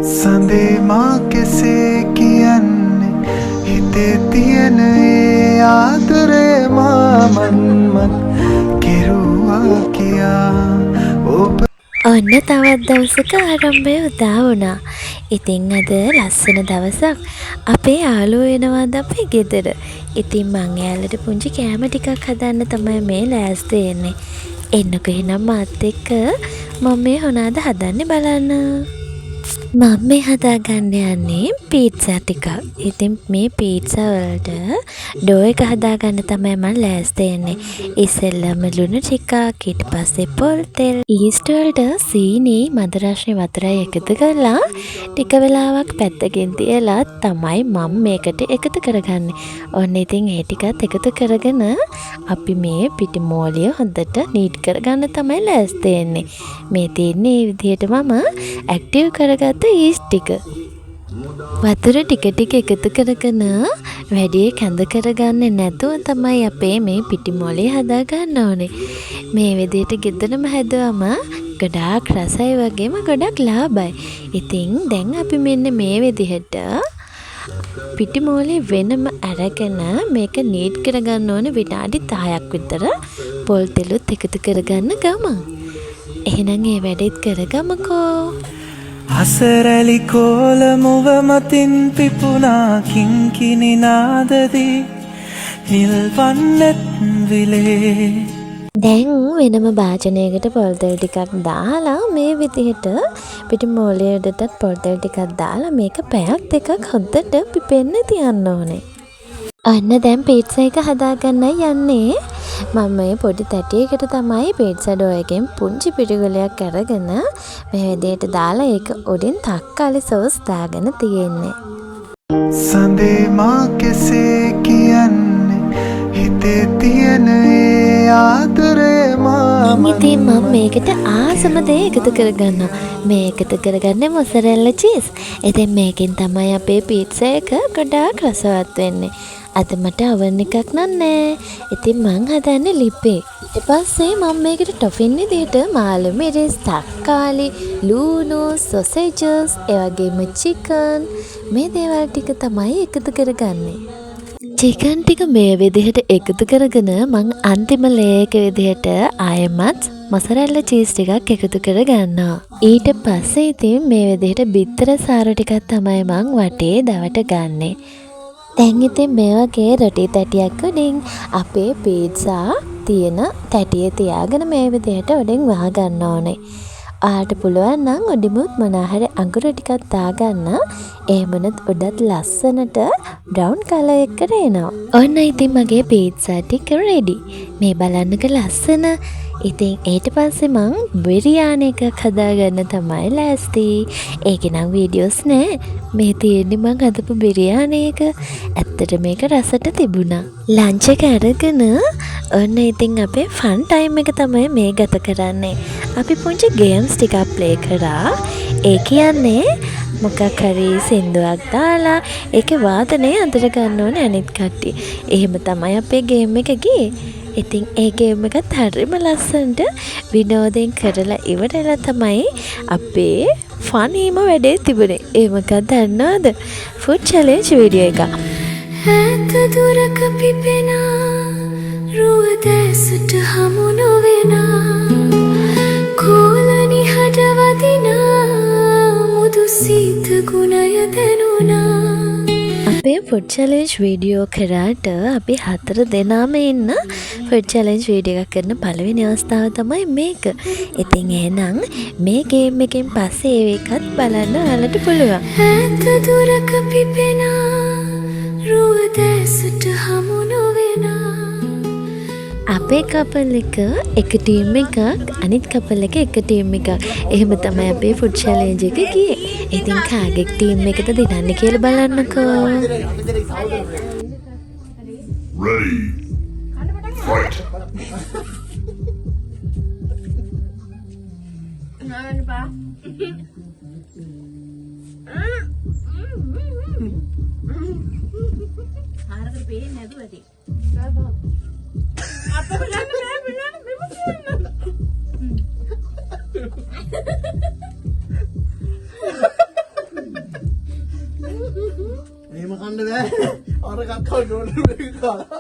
සඳේ මා කෙසේ කියන්නේ හිතේ තියෙන ඒ ආදරේ මා මන්මත් කෙරුවා කියා ඔබ ඔන්න තවත් දවසක ආරම්භය උදා වුණා. ඉතින් අද ලස්සන දවසක්. අපේ යාළුවෝ එනවාද අපේ ගෙදර. ඉතින් මං එයාලට පුංචි කෑම ටිකක් හදන්න තමයි මේ ලෑස්ති වෙන්නේ. එන්නකෝ එහෙනම් මාත් එක්ක මම මේ මොනවාද හදන්නේ බලන්න. මම මේ හදාගන්න යන්නේ පීට්සා ටිකක්. ඉතින් මේ පීට්සා වලට ඩෝ එක හදාගන්න තමයි මම ලෑස්ති වෙන්නේ. ඉස්සෙල්ලාම ලුණු ටිකක්, ඊට පස්සේ පොල් තෙල්, ඊස්ට් වලට සීනි, මද රශ්මි වතුරයි එකතු කරලා ටික වෙලාවක් පැත්තකින් තියලා තමයි මම මේකට එකතු කරගන්නේ. ඔන්න ඉතින් ඒ ටිකත් එකතු කරගෙන අපි මේ පිටි මෝලිය හොඳට නීට් කරගන්න තමයි ලෑස්ති වෙන්නේ. මේ තියෙන්නේ මේ විදිහට මම ඇක්ටිව් කරගත්ත ඊස්ට් ටික. වතුර ටික ටික එකතු කරගෙන වැඩි කැඳ කරගන්නේ නැතුව තමයි අපේ මේ පිටි මොලේ හදා ගන්න ඕනේ. මේ විදිහට ගෙදරම හැදුවම ගොඩාක් රසයි වගේම ගොඩක් ලාභයි. ඉතින් දැන් අපි මෙන්න මේ විදිහට පිටි මොලේ වෙනම අරගෙන මේක නීට් කරගන්න ඕනේ විනාඩි 10ක් විතර පොල් තෙලුත් එකතු කරගන්න ගමන්. එහෙනම් ඒ වැඩේත් කරගමකෝ. හසරැලි කෝල මුව මතින් පිපුණා කිංකිණි නාදදී නිල්වන්නත් විලේ. දැන් වෙනම භාජනයකට පොල් තෙල් ටිකක් දාලා මේ විදිහට පිටි මොලේටත් පොල් තෙල් ටිකක් දාලා මේක පැයක් දෙකක් හොඳට පිපෙන්න තියන්න ඕනේ. අන්න දැන් පීට්සා එක හදාගන්නයි යන්නේ. මම මේ පොඩි තැටියකට තමයි පීට්සා ඩෝ එකෙන් පුංචි පිටිගොලයක් අරගෙන මේ විදිහට දාලා ඒක උඩින් තක්කාලි සෝස් දාගෙන තියෙන්නේ. සඳේ මා කෙසේ කියන්නේ හිතේ තියෙන ඒ ආදරේ මා ඉතින් මම මේකට ආසම දේ එකතු කරගන්නවා. මේ එකතු කරගන්නේ මොසරෙල්ලා චීස්. ඉතින් මේකෙන් තමයි අපේ පීට්සා එක ගොඩාක් රසවත් වෙන්නේ. අද මට oven එකක් නෑ. ඉතින් මං හදන්නේ ලිපේ. ඊට පස්සේ මම මේකට ටොෆින් විදිහට මාළු මිරිස්, තක්කාලි, ලූණු, සොසේජස්, ඒ වගේම චිකන් මේ දේවල් ටික තමයි එකතු කරගන්නේ. චිකන් ටික මේ විදිහට එකතු කරගෙන මං අන්තිම ලේයක විදිහට ආයෙමත් මොසරෙල්ලා චීස් ටිකක් එකතු කරගන්නවා. ඊට පස්සේ ඉතින් මේ විදිහට බිත්තර සාරු ටිකක් තමයි මං වටේ දවට ගන්නෙ. දැන් ඉතින් මේ වගේ රොටි තැටියක් උඩින් අපේ පීට්සා තියෙන තැටිය තියාගෙන මේ විදිහට උඩින් වහ ගන්න ඕනේ. ආට පුළුවන් නම් උඩිමුත් මොනාහරි අඟුරු ටිකක් දාගන්න. එහෙමනත් උඩත් ලස්සනට බ්‍රවුන් කලර් එකකට එනවා. ඔන්න ඉතින් මගේ පීට්සා ටික රෙඩි. මේ බලන්නක ලස්සන. ඉතින් ඊට පස්සේ මං බිරියානි එකක් හදාගන්න තමයි ලෑස්ති. ඒකේ නම් වීඩියෝස් නෑ. මේ තියෙන්නේ මං හදපු බිරියානි එක. ඇත්තට මේක රසට තිබුණා. ලන්ච් එක අරගෙන ඔන්න ඉතින් අපේ ෆන් ටයිම් එක තමයි මේ ගත කරන්නේ. අපි පුංචි ගේම්ස් ටිකක් ප්ලේ කරා. ඒ කියන්නේ මොකක් හරි සින්දුවක් දාලා ඒකේ වාදනය අඳුර ගන්න ඕනේ අනිත් කට්ටිය. එහෙම තමයි අපේ ගේම් එක ගියේ. ඉතින් ඒ ගේම් එකත් හරිම ලස්සනට විනෝදයෙන් කරලා ඉවරලා තමයි අපේ ෆනීම වැඩේ තිබුණේ. ඒ මොකක්ද දන්නවද? ෆුඩ් චැලෙන්ජ් වීඩියෝ එක. ඈත දුරක පිපෙනා රුව දැසට හමු නොවෙනා කෝලනි හඩවදිනා මුදු සීත ගුණය දැනුණා. අපේ ෆුඩ් චැලෙන්ජ් වීඩියෝ කරාට අපි 4 දෙනාම ඉන්න ෆුඩ් චැලෙන්ජ් වීඩියෝ එකක් කරන පළවෙනි අවස්ථාව තමයි මේක. ඉතින් එහෙනම් මේ ගේම් එකෙන් පස්සේ ඒකත් බලන්න ඔයාලට පුළුවන්. ඈත දුරක පිපෙනා රුව දැසට හමු නොවෙනා. අපේ කපල් එක ටීම් එකක්, අනිත් කපල් එක ටීම් එකක්. එහෙම තමයි අපේ ෆුඩ් චැලෙන්ජ් එක ගියේ. ඉතින් කාගේ ටීම් එකද දිනන්නේ කියලා බලන්නකෝ. Ready. Fight. අහන්න බෑ. අර කක්කව ඩෝලර් මේක කාලා.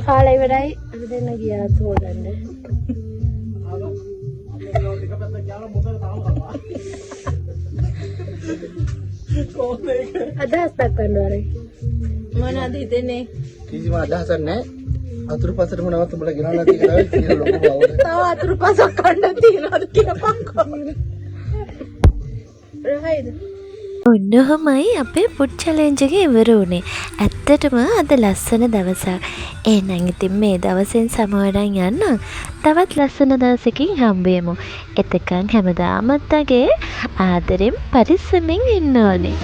කාලා ඉවරයි අපි දෙන්න ගියා හොදන්න. අදහස් දක්වන්න වරේ. මොනවද හිතෙන්නේ? කිසිම අදහසක් නැහැ. අතුරුපසට මොනවද උඹලා ගෙනල්ලා තියෙනවා කියලා ලොකු බවුද. තව අතුරුපසක් කන්න තියනවාද කියපන්කෝ. රහයිද? ඔන්නෝමයි අපේ ෆුඩ් චැලෙන්ජ් එක ඉවර වුණේ. ඇත්තටම අද ලස්සන දවසක්. එහෙනම් ඉතින් මේ දවසෙන් සමවරන් යන්න. තවත් ලස්සන දවසකින් හම්බෙමු. එතකන් හැමදාමත් වගේ ආදරෙන් පරිස්සමෙන් ඉන්න ඕනේ.